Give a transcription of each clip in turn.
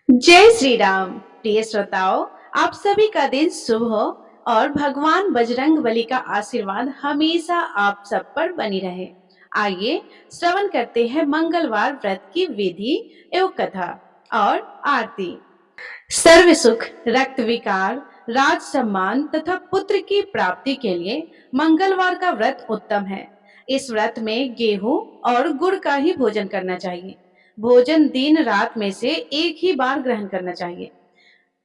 जय श्री राम। प्रिय श्रोताओं, आप सभी का दिन शुभ हो और भगवान बजरंग बली का आशीर्वाद हमेशा आप सब पर बनी रहे। आइए श्रवण करते हैं मंगलवार व्रत की विधि एवं कथा और आरती। सर्व सुख, रक्त विकार, राज सम्मान तथा पुत्र की प्राप्ति के लिए मंगलवार का व्रत उत्तम है। इस व्रत में गेहूं और गुड़ का ही भोजन करना चाहिए। भोजन दिन रात में से एक ही बार ग्रहण करना चाहिए।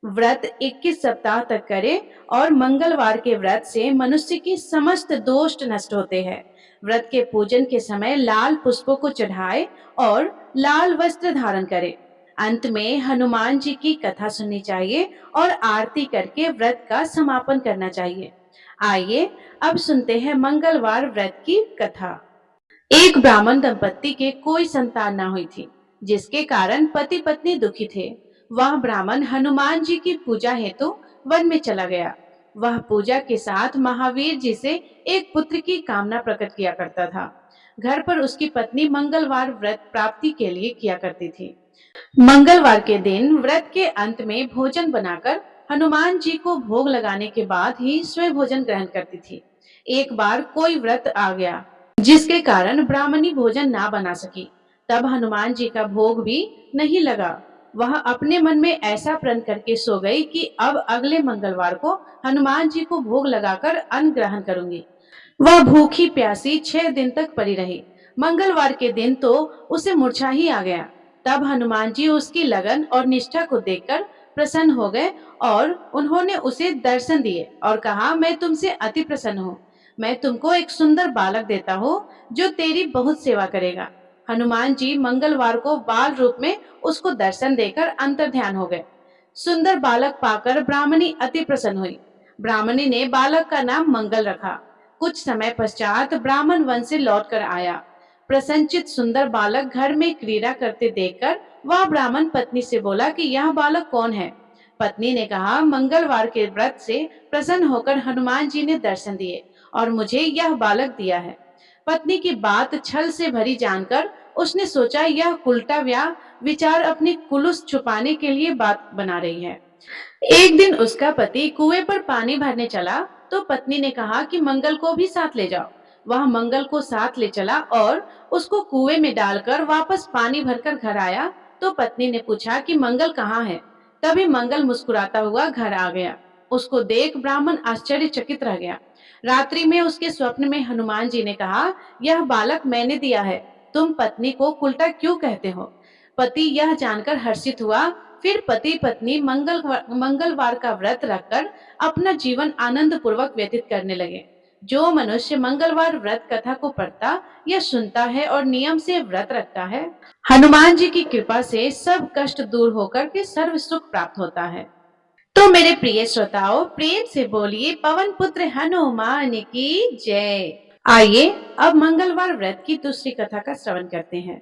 व्रत 21 सप्ताह तक करें और मंगलवार के व्रत से मनुष्य की समस्त दोष नष्ट होते हैं। व्रत के पूजन के समय लाल पुष्पों को चढ़ाएं और लाल वस्त्र धारण करें। अंत में हनुमान जी की कथा सुननी चाहिए और आरती करके व्रत का समापन करना चाहिए। आइए अब सुनते हैं मंगलवार व्रत की कथा। एक ब्राह्मण दंपत्ति के कोई संतान ना हुई थी, जिसके कारण पति पत्नी दुखी थे। वह ब्राह्मण हनुमान जी की पूजा हेतु वन में चला गया। वह पूजा के साथ महावीर जी से एक पुत्र की कामना प्रकट किया करता था। घर पर उसकी पत्नी मंगलवार व्रत प्राप्ति के लिए किया करती थी। मंगलवार के दिन व्रत के अंत में भोजन बनाकर हनुमान जी को भोग लगाने के बाद ही स्वयं भोजन ग्रहण करती थी। एक बार कोई व्रत आ गया जिसके कारण ब्राह्मणी भोजन ना बना सकी। तब हनुमान जी का भोग भी नहीं लगा। वह अपने मन में ऐसा प्रण करके सो गई कि अब अगले मंगलवार को हनुमान जी को भोग लगाकर अन्न ग्रहण करूंगी। वह भूखी प्यासी 6 दिन तक पड़ी रही। मंगलवार के दिन तो उसे मूर्छा ही आ गया। तब हनुमान जी उसकी लगन और निष्ठा को देखकर प्रसन्न हो गए और उन्होंने उसे दर्शन दिए और कहा, मैं तुमसे अति प्रसन्न हूँ। मैं तुमको एक सुंदर बालक देता हूँ जो तेरी बहुत सेवा करेगा। हनुमान जी मंगलवार को बाल रूप में उसको दर्शन देकर अंतर्ध्यान हो गए। सुंदर बालक पाकर ब्राह्मणी अति प्रसन्न हुई। ब्राह्मणी ने बालक का नाम मंगल रखा। कुछ समय पश्चात ब्राह्मण वन से लौटकर आया। प्रसन्नचित सुंदर बालक घर में क्रीड़ा करते देखकर वह ब्राह्मण पत्नी से बोला कि यह बालक कौन है। पत्नी ने कहा, मंगलवार के व्रत से प्रसन्न होकर हनुमान जी ने दर्शन दिए और मुझे यह बालक दिया है। पत्नी की बात छल से भरी जानकर उसने सोचा, यह उल्टा विचार अपनी कुलुस छुपाने के लिए बात बना रही है। एक दिन उसका पति कुएं पर पानी भरने चला तो पत्नी ने कहा कि मंगल को भी साथ ले जाओ। वह मंगल को साथ ले चला और उसको कुएं में डालकर वापस पानी भरकर घर आया तो पत्नी ने पूछा कि मंगल कहाँ है। तभी मंगल मुस्कुराता हुआ घर आ गया। उसको देख ब्राह्मण आश्चर्यचकित रह गया। रात्रि में उसके स्वप्न में हनुमान जी ने कहा, यह बालक मैंने दिया है, तुम पत्नी को उल्टा क्यों कहते हो। पति यह जानकर हर्षित हुआ। फिर पति पत्नी मंगलवार का व्रत रखकर अपना जीवन आनंद पूर्वक व्यतीत करने लगे। जो मनुष्य मंगलवार व्रत कथा को पढ़ता या सुनता है और नियम से व्रत रखता है, हनुमान जी की कृपा से सब कष्ट दूर होकर के सर्व सुख प्राप्त होता है। तो मेरे प्रिय श्रोताओं, प्रेम से बोलिए पवन पुत्र हनुमान की जय। आइए अब मंगलवार व्रत की दूसरी कथा का श्रवण करते हैं।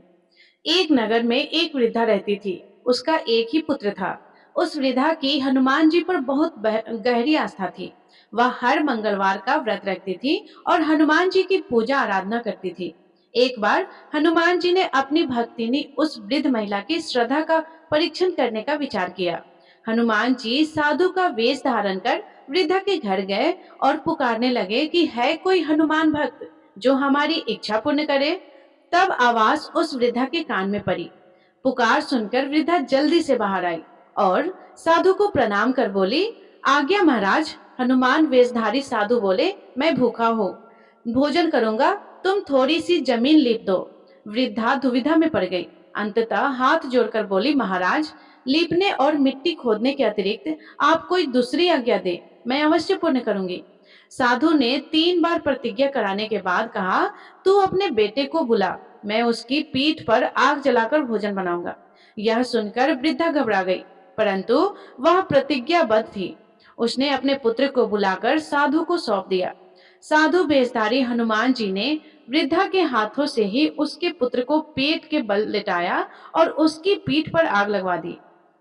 एक नगर में एक वृद्धा रहती थी। उसका एक ही पुत्र था। उस वृद्धा की हनुमान जी पर बहुत गहरी आस्था थी। वह हर मंगलवार का व्रत रखती थी और हनुमान जी की पूजा आराधना करती थी। एक बार हनुमान जी ने अपनी भक्तिनी उस वृद्ध महिला की श्रद्धा का परीक्षण करने का विचार किया। हनुमान जी साधु का वेश धारण कर वृद्धा के घर गए और पुकारने लगे कि है कोई हनुमान भक्त जो हमारी इच्छा पूर्ण करे। तब आवाज उस वृद्धा के कान में पड़ी। पुकार सुनकर वृद्धा जल्दी से बाहर आई और साधु को प्रणाम कर बोली, आज्ञा महाराज। हनुमान वेशधारी साधु बोले, मैं भूखा हूँ, भोजन करूंगा, तुम थोड़ी सी जमीन लीप दो। वृद्धा दुविधा में पड़ गई। अंततः हाथ जोड़कर बोली, महाराज, लीपने और मिट्टी खोदने के अतिरिक्त आप कोई दूसरी आज्ञा दे, मैं अवश्य पूर्ण करूंगी। साधु ने 3 बार प्रतिज्ञा कराने के बाद कहा, तू अपने बेटे को बुला, मैं उसकी पीठ पर आग जलाकर भोजन बनाऊंगा। यह सुनकर वृद्धा घबरा गई, परंतु वह प्रतिज्ञाबद्ध थी। उसने अपने पुत्र को बुलाकर साधु को सौंप दिया। साधु वेशधारी हनुमान जी ने वृद्धा के हाथों से ही उसके पुत्र को पेट के बल लेटाया और उसकी पीठ पर आग लगवा दी।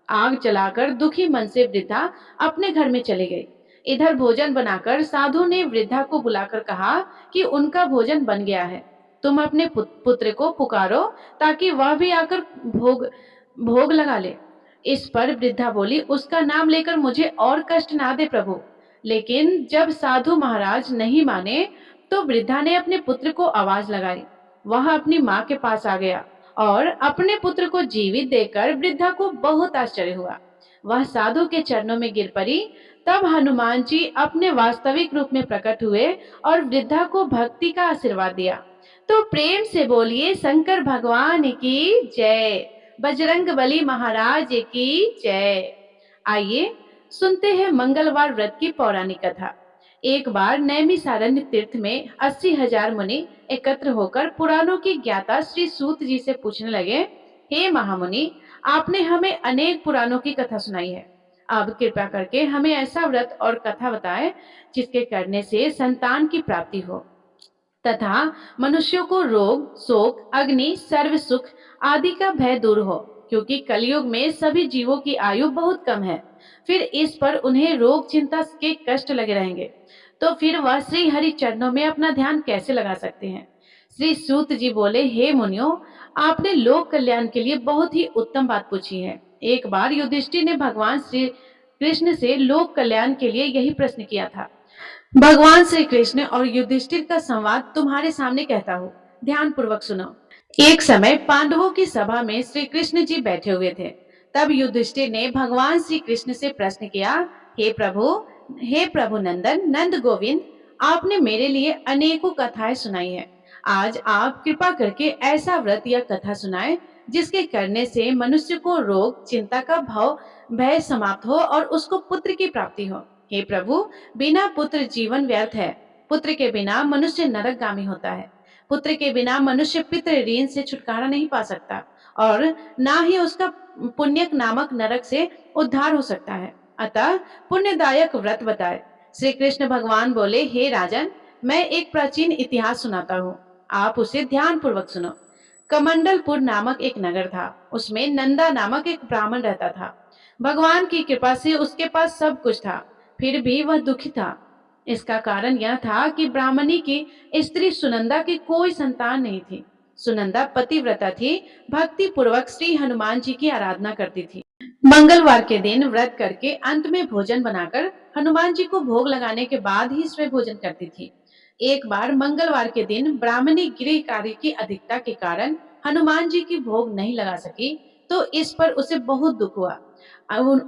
आग जलाकर दुखी मन से वृद्धा अपने घर में चली गई। इधर भोजन बनाकर साधु ने वृद्धा को बुलाकर कहा कि उनका भोजन बन गया है, तुम अपने पुत्र को पुकारो ताकि वह भी आकर भोग भोग लगा ले। इस पर वृद्धा बोली, उसका नाम लेकर मुझे और कष्ट ना दे प्रभु। लेकिन जब साधु महाराज नहीं माने तो वृद्धा ने अपने पुत्र को आवाज लगाई। वह अपनी माँ के पास आ गया और अपने पुत्र को जीवित देखकर वृद्धा को बहुत आश्चर्य हुआ। वह साधु के चरणों में गिर पड़ी। तब हनुमान जी अपने वास्तविक रूप में प्रकट हुए और वृद्धा को भक्ति का आशीर्वाद दिया। तो प्रेम से बोलिए शंकर भगवान की जय, बजरंगबली महाराज की जय। आइए सुनते हैं मंगलवार व्रत की पौराणिक कथा। एक बार नैमिषारण्य तीर्थ में 80,000 मुनि एकत्र होकर पुराणों की ज्ञाता श्री सूत जी से पूछने लगे, हे महामुनि, आपने हमें अनेक पुराणों की कथा सुनाई है। अब कृपा करके हमें ऐसा व्रत और कथा बताएं जिसके करने से संतान की प्राप्ति हो तथा मनुष्यों को रोग, शोक, अग्नि, सर्व सुख आदि का भय दूर हो, क्योंकि कलयुग में सभी जीवों की आयु बहुत कम है। फिर इस पर उन्हें रोग चिंता के कष्ट लगे रहेंगे, तो फिर वह श्री हरि चरणों में अपना ध्यान कैसे लगा सकते हैं। श्री सूत जी बोले, हे मुनियों, आपने लोक कल्याण के लिए बहुत ही उत्तम बात पूछी है। एक बार युधिष्ठिर ने भगवान श्री कृष्ण से लोक कल्याण के लिए यही प्रश्न किया था। भगवान श्री कृष्ण और युधिष्ठिर का संवाद तुम्हारे सामने कहता हूँ, ध्यान पूर्वक सुनो। एक समय पांडवों की सभा में श्री कृष्ण जी बैठे हुए थे। तब युधिष्ठिर ने भगवान श्री कृष्ण से प्रश्न किया, हे प्रभु नंदन, नंद गोविंद, आपने मेरे लिए अनेकों कथाएं सुनाई है। आज आप कृपा करके ऐसा व्रत या कथा सुनाएं जिसके करने से मनुष्य को रोग चिंता का भय समाप्त हो और उसको पुत्र की प्राप्ति हो। हे प्रभु, बिना पुत्र जीवन व्यर्थ है। पुत्र के बिना मनुष्य नरकगामी होता है। पुत्र के बिना मनुष्य पितृ ऋण से छुटकारा नहीं पा सकता और ना ही उसका पुण्यक नामक नरक से उद्धार हो सकता है। अतः पुण्यदायक व्रत बताए। श्री कृष्ण भगवान बोले, हे राजन, मैं एक प्राचीन इतिहास सुनाता हूँ, आप उसे ध्यान पूर्वक सुनो। कमंडलपुर नामक एक नगर था। उसमें नंदा नामक एक ब्राह्मण रहता था। भगवान की कृपा से उसके पास सब कुछ था, फिर भी वह दुखी था। इसका कारण यह था कि ब्राह्मणी की स्त्री सुनंदा की कोई संतान नहीं थी। सुनंदा पतिव्रता थी, भक्ति पूर्वक श्री हनुमान जी की आराधना करती थी। मंगलवार के दिन व्रत करके अंत में भोजन बनाकर हनुमान जी को भोग लगाने के बाद ही स्वयं भोजन करती थी। एक बार मंगलवार के दिन ब्राह्मणी गृह कार्य की अधिकता के कारण हनुमान जी की भोग नहीं लगा सकी, तो इस पर उसे बहुत दुख हुआ।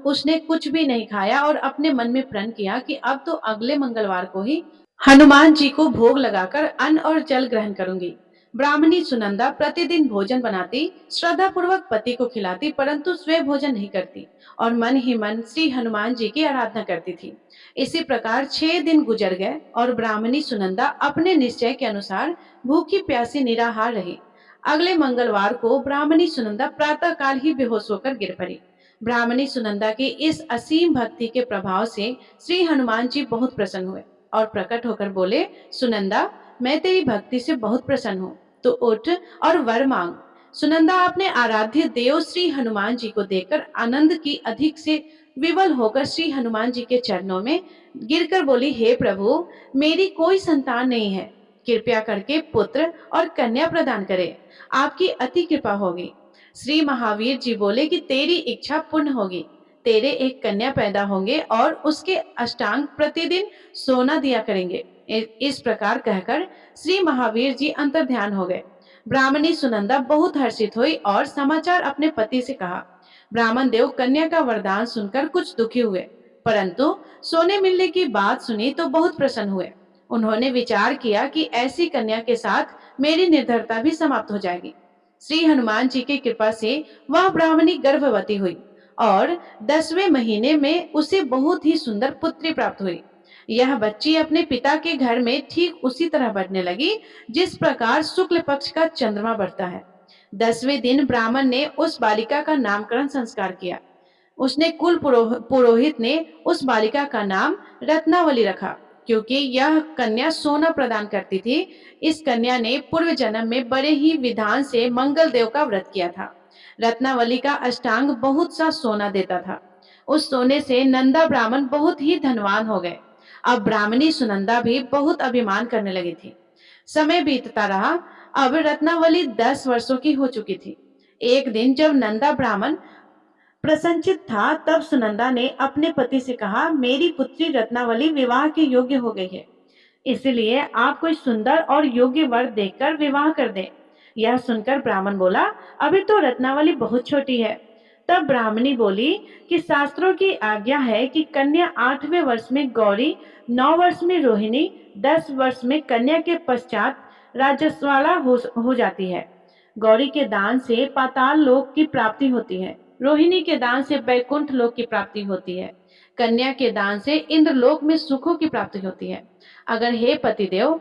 उसने कुछ भी नहीं खाया और अपने मन में प्रण किया कि अब तो अगले मंगलवार को ही हनुमान जी को भोग लगाकर अन्न और जल ग्रहण करूंगी। ब्राह्मणी सुनंदा प्रतिदिन भोजन बनाती, श्रद्धा पूर्वक पति को खिलाती, परंतु स्वयं भोजन नहीं करती और मन ही मन श्री हनुमान जी की आराधना करती थी। इसी प्रकार 6 दिन गुजर गए और ब्राह्मणी सुनंदा अपने निश्चय के अनुसार भूखी प्यासी निराहार रही। अगले मंगलवार को ब्राह्मणी सुनंदा प्रातः काल ही बेहोश होकर गिर पड़ी। ब्राह्मणी सुनंदा की इस असीम भक्ति के प्रभाव से श्री हनुमान जी बहुत प्रसन्न हुए और प्रकट होकर बोले, सुनंदा, मैं तेरी भक्ति से बहुत प्रसन्न हूँ, तो उठ और वर मांग। सुनंदा अपने आराध्य देव श्री हनुमान जी को देखकर आनंद की अधिक से विवल होकर श्री हनुमान जी के चरणों में गिरकर बोली, हे प्रभु, मेरी कोई संतान नहीं है, कृपया करके पुत्र और कन्या प्रदान करें, आपकी अति कृपा होगी। श्री महावीर जी बोले कि तेरी इच्छा पूर्ण होगी, तेरे एक कन्या पैदा होंगे और उसके अष्टांग प्रतिदिन सोना दिया करेंगे। इस प्रकार कहकर श्री महावीर जी अंतर्ध्यान हो गए। ब्राह्मणी सुनंदा बहुत हर्षित हुई और समाचार अपने पति से कहा। ब्राह्मण देव कन्या का वरदान सुनकर कुछ दुखी हुए, परंतु सोने मिलने की बात सुनी तो बहुत प्रसन्न हुए। उन्होंने विचार किया कि ऐसी कन्या के साथ मेरी निर्धरता भी समाप्त हो जाएगी। श्री हनुमान जी की कृपा से वह ब्राह्मणी गर्भवती हुई और 10वें महीने में उसे बहुत ही सुंदर पुत्री प्राप्त हुई। यह बच्ची अपने पिता के घर में ठीक उसी तरह बढ़ने लगी जिस प्रकार शुक्ल पक्ष का चंद्रमा बढ़ता है। 10वें दिन ब्राह्मण ने उस बालिका का नामकरण संस्कार किया। उसने कुल पुरोहित ने उस बालिका का नाम रत्नावली रखा, क्योंकि यह कन्या सोना प्रदान करती थी। इस कन्या ने पूर्व जन्म में बड़े ही विधान से मंगल देव का व्रत किया था। रत्नावली का अष्टांग बहुत सा सोना देता था। उस सोने से नंदा ब्राह्मण बहुत ही धनवान हो गए। अब ब्राह्मणी सुनंदा भी बहुत अभिमान करने लगी थी। समय बीतता रहा। अब रत्नावली 10 वर्षों की हो चुकी थी। एक दिन जब नंदा ब्राह्मण प्रसन्नचित था। तब सुनंदा ने अपने पति से कहा, मेरी पुत्री रत्नावली विवाह के योग्य हो गई है, इसलिए आप कोई सुंदर और योग्य वर देखकर विवाह कर दें। यह सुनकर ब्राह्मण बोला, अभी तो रत्नावली बहुत छोटी है। तब ब्राह्मणी बोली कि शास्त्रों की आज्ञा है कि कन्या 8वें वर्ष में गौरी, 9 वर्ष में रोहिणी, 10 वर्ष में कन्या के पश्चात राजस्वाला हो जाती है। गौरी के दान से पाताल लोक की प्राप्ति होती है, रोहिणी के दान से बैकुंठ लोक की प्राप्ति होती है, कन्या के दान से इंद्रलोक में सुखों की प्राप्ति होती है। अगर हे पतिदेव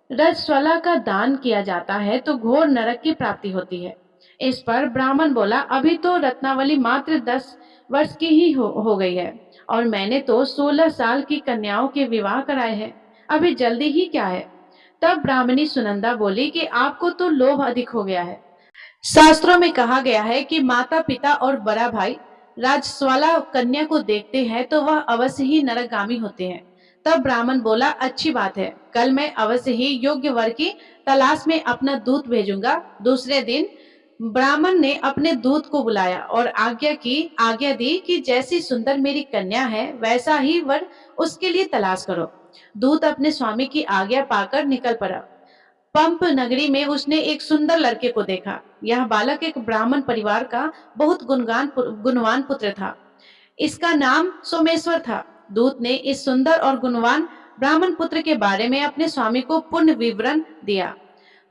रजस्वला का दान किया जाता है तो घोर नरक की प्राप्ति होती है। इस पर ब्राह्मण बोला, अभी तो रत्नावली मात्र 10 वर्ष की ही हो गई है और मैंने तो 16 साल की कन्याओं के विवाह कराए हैं, अभी जल्दी ही क्या है। तब ब्राह्मणी सुनंदा बोली कि आपको तो लोभ अधिक हो गया है। शास्त्रों में कहा गया है कि माता पिता और बड़ा भाई राजस्वाला कन्या को देखते हैं तो वह अवश्य ही नरकगामी होते हैं। तब ब्राह्मण बोला, अच्छी बात है, कल मैं अवश्य ही योग्य वर की तलाश में अपना दूत भेजूंगा। दूसरे दिन ब्राह्मण ने अपने दूत को बुलाया और आज्ञा दी कि जैसी सुंदर मेरी कन्या है वैसा ही वर उसके लिए तलाश करो। दूत अपने स्वामी की आज्ञा पाकर निकल पड़ा। पंप नगरी में उसने एक सुंदर लड़के को देखा। यह बालक एक ब्राह्मण परिवार का बहुत गुणवान पुत्र था। इसका नाम सोमेश्वर था। दूत ने इस सुंदर और गुणवान ब्राह्मण पुत्र के बारे में अपने स्वामी को पूर्ण विवरण दिया।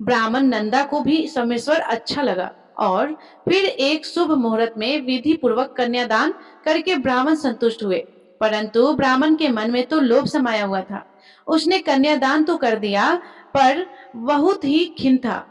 ब्राह्मण नंदा को भी सोमेश्वर अच्छा लगा और फिर एक शुभ मुहूर्त में विधि पूर्वक कन्यादान करके ब्राह्मण संतुष्ट हुए। परंतु ब्राह्मण के मन में तो लोभ समाया हुआ था। उसने कन्यादान तो कर दिया पर बहुत ही खिन्न था।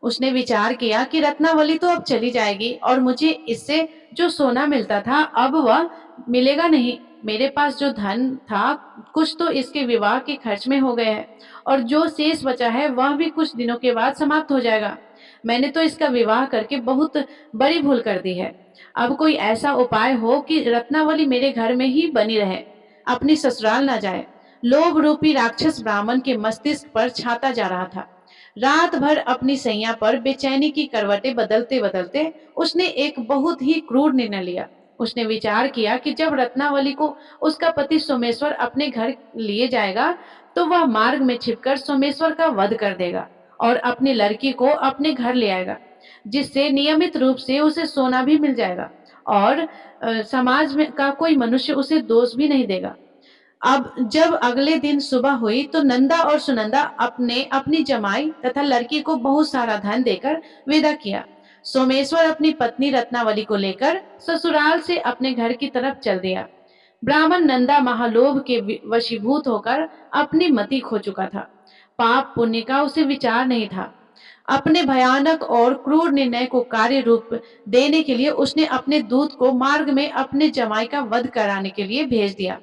उसने विचार किया कि रत्नावली तो अब चली जाएगी और मुझे इससे जो सोना मिलता था अब वह मिलेगा नहीं। मेरे पास जो धन था कुछ तो इसके विवाह के खर्च में हो गए हैं और जो शेष बचा है वह भी कुछ दिनों के बाद समाप्त हो जाएगा। मैंने तो इसका विवाह करके बहुत बड़ी भूल कर दी है। अब कोई ऐसा उपाय हो कि रत्नावली मेरे घर में ही बनी रहे, अपनी ससुराल ना जाए। लोभ रूपी राक्षस ब्राह्मण के मस्तिष्क पर छाता जा रहा था। रात भर अपनी सैया पर बेचैनी की करवटें बदलते बदलते उसने एक बहुत ही क्रूर निर्णय लिया। उसने विचार किया कि जब रत्नावली को उसका पति सोमेश्वर अपने घर लिए जाएगा तो वह मार्ग में छिपकर सोमेश्वर का वध कर देगा और अपनी लड़की को अपने घर ले आएगा, जिससे नियमित रूप से उसे सोना भी मिल जाएगा और समाज में का कोई मनुष्य उसे दोष भी नहीं देगा। अब जब अगले दिन सुबह हुई तो नंदा और सुनंदा अपने अपनी जमाई तथा लड़की को बहुत सारा धन देकर विदा किया। सोमेश्वर अपनी पत्नी रत्नावली को लेकर ससुराल से अपने घर की तरफ चल दिया। ब्राह्मण नंदा महालोभ के वशीभूत होकर अपनी मति खो चुका था। पाप पुण्य का उसे विचार नहीं था। अपने भयानक और क्रूर निर्णय को कार्य रूप देने के लिए उसने अपने दूत को मार्ग में अपने जमाई का वध कराने के लिए भेज दिया,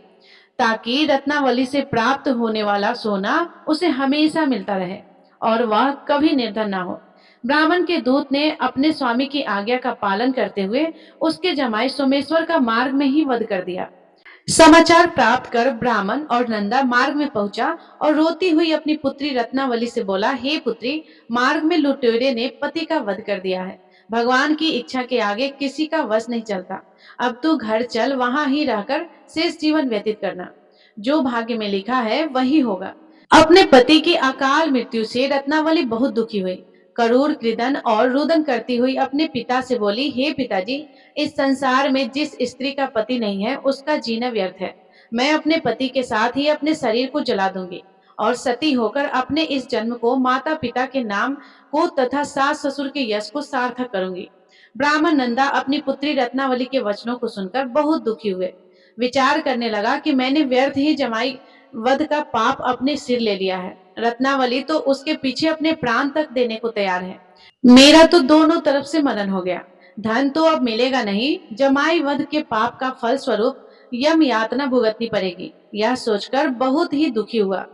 ताकि रत्नावली से प्राप्त होने वाला सोना उसे हमेशा मिलता रहे और वह कभी निर्धन ना हो। ब्राह्मण के दूत ने अपने स्वामी की आज्ञा का पालन करते हुए उसके जमाई सोमेश्वर का मार्ग में ही वध कर दिया। समाचार प्राप्त कर ब्राह्मण और नंदा मार्ग में पहुंचा और रोती हुई अपनी पुत्री रत्नावली से बोला, हे पुत्री, मार्ग में लुटेरे ने पति का वध कर दिया है। भगवान की इच्छा के आगे किसी का वश नहीं चलता। अब तू घर चल, वहां ही रहकर शेष जीवन व्यतीत करना। जो भाग्य में लिखा है वही होगा। अपने पति की अकाल मृत्यु से रत्नावली बहुत दुखी हुई। करूर क्रीदन और रुदन करती हुई अपने पिता से बोली, हे पिताजी, इस संसार में जिस स्त्री का पति नहीं है उसका जीना व्यर्थ है। मैं अपने पति के साथ ही अपने शरीर को जला दूंगी और सती होकर अपने इस जन्म को माता पिता के नाम को तथा सास ससुर के यश को सार्थक करूंगी। ब्राह्मण नंदा अपनी पुत्री रत्नावली के वचनों को सुनकर बहुत दुखी हुए। विचार करने लगा कि मैंने व्यर्थ ही जमाई वध का पाप अपने सिर ले लिया है। रत्नावली तो उसके पीछे अपने प्राण तक देने को तैयार है। मेरा तो दोनों तरफ से मदन हो गया। धन तो अब मिलेगा नहीं, जमाई वध के पाप का फल स्वरूप यम यातना भुगतनी पड़ेगी। यह सोचकर बहुत ही दुखी हुआ।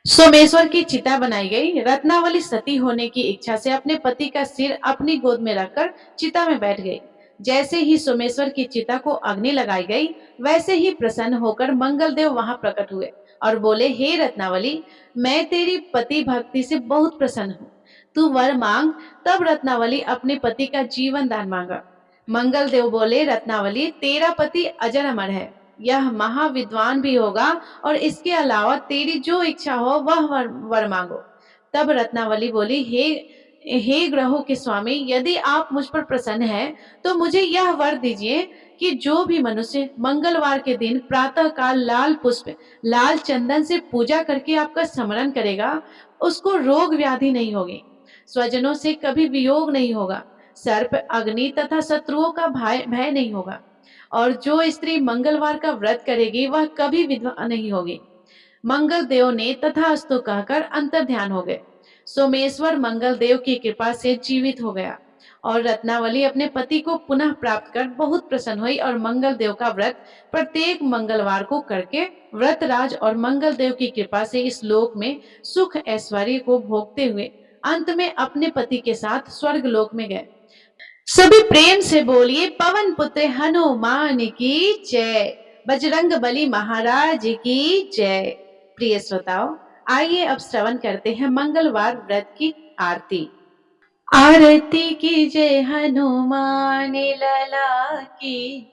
सोमेश्वर की चिता बनाई गई। रत्नावली सती होने की इच्छा से अपने पति का सिर अपनी गोद में रखकर चिता में बैठ गई। जैसे ही सोमेश्वर की चिता को अग्नि लगाई गई वैसे ही प्रसन्न होकर मंगलदेव वहां प्रकट हुए और बोले, हे रत्नावली, मैं तेरी पति भक्ति से बहुत प्रसन्न हूँ, तू वर मांग। तब रत्नावली अपने पति का जीवन दान मांगा। मंगल देव बोले, रत्नावली तेरा पति अजर अमर है, यह महाविद्वान भी होगा और इसके अलावा तेरी जो इच्छा हो वह वर मांगो। तब रत्नावली बोली, हे हे ग्रहों के स्वामी, यदि आप मुझ पर प्रसन्न हैं तो मुझे यह वर दीजिए कि जो भी मनुष्य मंगलवार के दिन प्रातः काल लाल पुष्प लाल चंदन से पूजा करके आपका स्मरण करेगा, उसको रोग व्याधि नहीं होगी, स्वजनों से कभी वियोग नहीं होगा, सर्प अग्नि तथा शत्रुओं का भय भय नहीं होगा, और जो स्त्री मंगलवार का व्रत करेगी वह कभी विधवा नहीं होगी। मंगल देव ने तथास्तु कहकर अंतर ध्यान हो गए। सोमेश्वर मंगल देव की कृपा से जीवित हो गया और रत्नावली अपने पति को पुनः प्राप्त कर बहुत प्रसन्न हुई और मंगल देव का व्रत प्रत्येक मंगलवार को करके व्रतराज और मंगल देव की कृपा से इस लोक में सुख ऐश्वर्य को भोगते हुए अंत में अपने पति के साथ स्वर्ग लोक में गए। सभी प्रेम से बोलिए, पवन पुत्र हनुमान की जय, बजरंग बली महाराज की जय। प्रिय श्रोताओ, आइए अब श्रवण करते हैं मंगलवार व्रत की आरती। आरती की जय हनुमान लला की,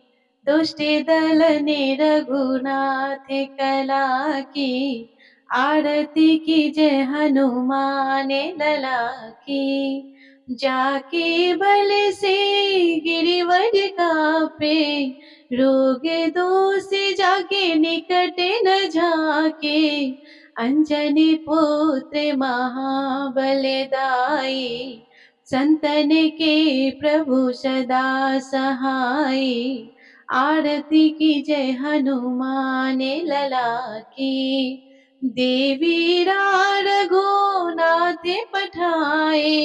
दुष्ट दल ने रघुनाथ कला की। आरती की जय हनुमान लला की, जाके बल से गिरिवर कापे, रोग दोष जाके निकट न झाके। अंजनी पुत्र महाबलदाई, संतन के प्रभु सदा सहाय। आरती की जय हनुमान लला की, देवी रघुनाथ पठाए,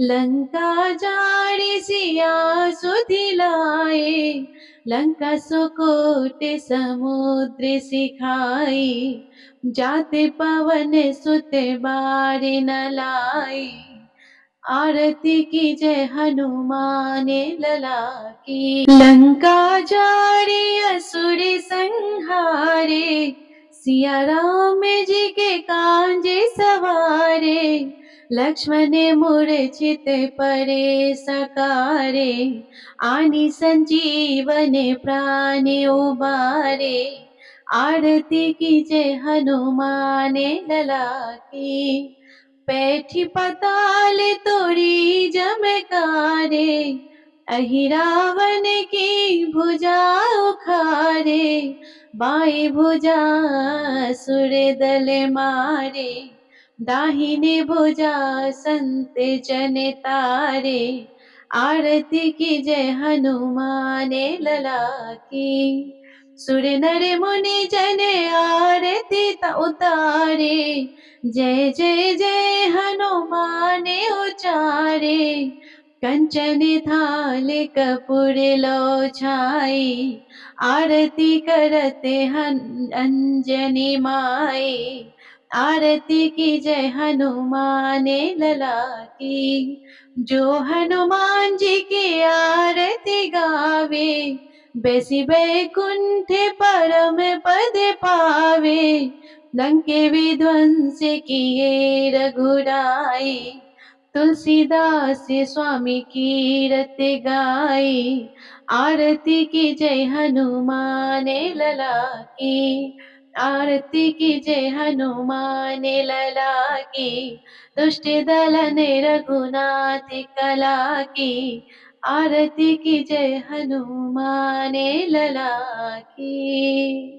लंका जारी सिया सुधिलाए। लंका सुकोट समुद्र सिखाई, जाते पवन सुत बार न लाई। आरती की जय हनुमान लला की, लंका जारी असुर संहारे, सिया राम जी के कांजे सवारे। लक्ष्मण मूर्छित परे सकारे, आनी संजीवन प्राण उबारे। आरती की जय हनुमान लला की, बैठी पताल तोरी जमकारे, अहि रावण की भुजा उखारे। बाई भुजा सुर दल मारे, दाहिने भुजा संत जन तारे। आरती की जय हनुमान लला की, सुर नर मुनि जन आरती उतारे। जय जय जय हनुमान उचारे, कंचन थाल कपूर लो छाई। आरती करते अंजनी माई, आरती की जय हनुमान लला की। जो हनुमान जी की आरती गावे, बैसी बैकुंठ परम पद पावे। लंके विध्वंस किए रघुराई, तुलसीदास स्वामी कीरत गाई। आरती की जय हनुमान लला की, आरती की जय हनुमान लला की। दुष्ट दलन रघुनाथ कला की, आरती की जय हनुमान लला की।